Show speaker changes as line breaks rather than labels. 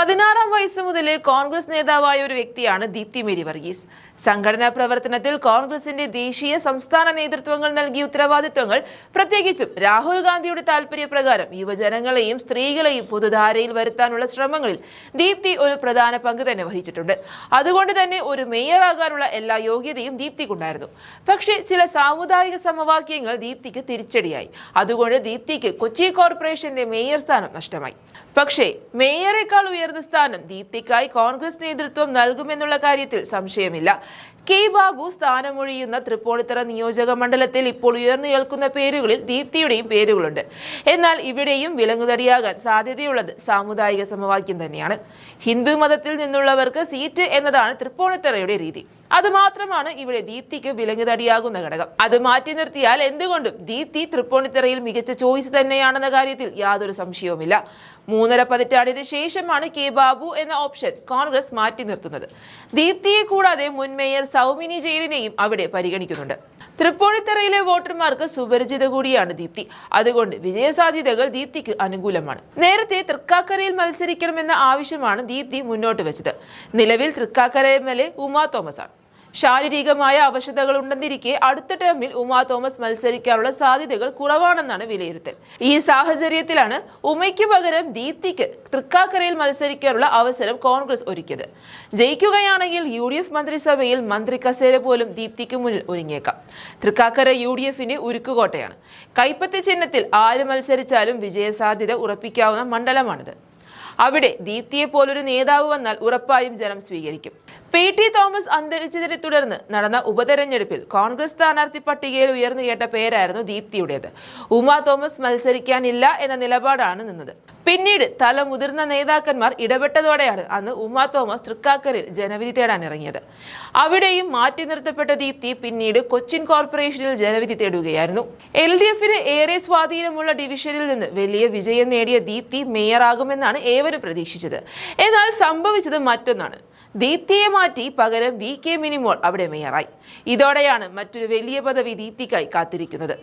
16-ാം വയസ്സ് മുതൽ കോൺഗ്രസ് നേതാവായ ഒരു വ്യക്തിയാണ് ദീപ്തി മേരി വർഗീസ്. സംഘടനാ പ്രവർത്തനത്തിൽ കോൺഗ്രസിന്റെ ദേശീയ സംസ്ഥാന നേതൃത്വങ്ങൾ നൽകിയ ഉത്തരവാദിത്വങ്ങൾ, പ്രത്യേകിച്ചും രാഹുൽ ഗാന്ധിയുടെ താൽപര്യപ്രകാരം യുവജനങ്ങളെയും സ്ത്രീകളെയും പൊതുധാരയിൽ വരുത്താനുള്ള ശ്രമങ്ങളിൽ ദീപ്തി ഒരു പ്രധാന പങ്ക് തന്നെ വഹിച്ചിട്ടുണ്ട്. അതുകൊണ്ട് തന്നെ ഒരു മേയറാകാനുള്ള എല്ലാ യോഗ്യതയും ദീപ്തിക്കുണ്ടായിരുന്നു. പക്ഷേ ചില സാമുദായിക സമവാക്യങ്ങൾ ദീപ്തിക്ക് തിരിച്ചടിയായി. അതുകൊണ്ട് ദീപ്തിക്ക് കൊച്ചി കോർപ്പറേഷന്റെ മേയർ സ്ഥാനം നഷ്ടമായി. പക്ഷേ മേയറേക്കാൾ ഉയർന്ന സ്ഥാനം ദീപ്തിക്കായി കോൺഗ്രസ് നേതൃത്വം നൽകുമെന്നുള്ള കാര്യത്തിൽ സംശയമില്ല. കെ ബാബു സ്ഥാനമൊഴിയുന്ന തൃപ്പൂണിത്തുറ നിയോജക മണ്ഡലത്തിൽ ഇപ്പോൾ ഉയർന്നു കേൾക്കുന്ന പേരുകളിൽ ദീപ്തിയുടെയും പേരുകളുണ്ട്. എന്നാൽ ഇവിടെയും വിലങ്ങുതടിയാകാൻ സാധ്യതയുള്ളത് സാമുദായിക സമവാക്യം തന്നെയാണ്. ഹിന്ദു മതത്തിൽ നിന്നുള്ളവർക്ക് സീറ്റ് എന്നതാണ് തൃപ്പൂണിത്തുറയുടെ രീതി. അത് മാത്രമാണ് ഇവിടെ ദീപ്തിക്ക് വിലങ്ങുതടിയാകുന്ന ഘടകം. അത് മാറ്റി നിർത്തിയാൽ എന്തുകൊണ്ടും ദീപ്തി തൃപ്പൂണിത്തുറയിൽ മികച്ച ചോയ്സ് തന്നെയാണെന്ന കാര്യത്തിൽ യാതൊരു സംശയവുമില്ല. 3.5 പതിറ്റാണ്ടിന് ശേഷമാണ് കെ ബാബു എന്ന ഓപ്ഷൻ കോൺഗ്രസ് മാറ്റി നിർത്തുന്നത്. ദീപ്തിയെ കൂടാതെ മുൻ മേയർ സൗമിനി ജെയിനിനെയും അവിടെ പരിഗണിക്കുന്നുണ്ട്. തൃപ്പൂണിത്തുറയിലെ വോട്ടർമാർക്ക് സുപരിചിത കൂടിയാണ് ദീപ്തി. അതുകൊണ്ട് വിജയസാധ്യതകൾ ദീപ്തിക്ക് അനുകൂലമാണ്. നേരത്തെ തൃക്കാക്കരയിൽ മത്സരിക്കണമെന്ന ആവശ്യമാണ് ദീപ്തി മുന്നോട്ട് വെച്ചത്. നിലവിൽ തൃക്കാക്കര MLA ഉമാ തോമസ് ആണ്. ശാരീരികമായ അവശതകൾ ഉണ്ടെന്നിരിക്കെ അടുത്ത ടേമിൽ ഉമാ തോമസ് മത്സരിക്കാനുള്ള സാധ്യതകൾ കുറവാണെന്നാണ് വിലയിരുത്തൽ. ഈ സാഹചര്യത്തിലാണ് ഉമയ്ക്ക് പകരം ദീപ്തിക്ക് തൃക്കാക്കരയിൽ മത്സരിക്കാനുള്ള അവസരം കോൺഗ്രസ് ഒരുക്കിയത്. ജയിക്കുകയാണെങ്കിൽ UDF മന്ത്രിസഭയിൽ മന്ത്രി കസേര പോലും ദീപ്തിക്ക് മുന്നിൽ ഒരുങ്ങിയേക്കാം. തൃക്കാക്കര UDFന്റെ ഉരുക്കുകോട്ടയാണ്. കൈപ്പത്തി ചിഹ്നത്തിൽ ആര് മത്സരിച്ചാലും വിജയസാധ്യത ഉറപ്പിക്കാവുന്ന മണ്ഡലമാണിത്. അവിടെ ദീപ്തിയെ പോലൊരു നേതാവ് വന്നാൽ ഉറപ്പായും ജനം സ്വീകരിക്കും. PT തോമസ് അന്തരിച്ചതിനെ തുടർന്ന് നടന്ന ഉപതെരഞ്ഞെടുപ്പിൽ കോൺഗ്രസ് സ്ഥാനാർത്ഥി പട്ടികയിൽ ഉയർന്നു കേട്ട പേരായിരുന്നു ദീപ്തിയുടേത്. ഉമാ തോമസ് മത്സരിക്കാനില്ല എന്ന നിലപാടാണ് നിന്നത്. പിന്നീട് മുതിർന്ന നേതാക്കന്മാർ ഇടപെട്ടതോടെയാണ് അന്ന് ഉമാ തോമസ് തൃക്കാക്കരയിൽ ജനവിധി തേടാൻ ഇറങ്ങിയത്. അവിടെയും മാറ്റി നിർത്തപ്പെട്ട ദീപ്തി പിന്നീട് കൊച്ചിൻ കോർപ്പറേഷനിൽ ജനവിധി തേടുകയായിരുന്നു. LDFന് ഏറെ സ്വാധീനമുള്ള ഡിവിഷനിൽ നിന്ന് വലിയ വിജയം നേടിയ ദീപ്തി മേയറാകുമെന്നാണ് ഏവരും പ്രതീക്ഷിച്ചത്. എന്നാൽ സംഭവിച്ചത് മറ്റൊന്നാണ്. ദീപ്തിയെ മാറ്റി പകരം VK മിനിമോൾ അവിടെ മേയറായി. ഇതോടെയാണ് മറ്റൊരു വലിയ പദവി ദീപ്തിക്കായി കാത്തിരിക്കുന്നത്.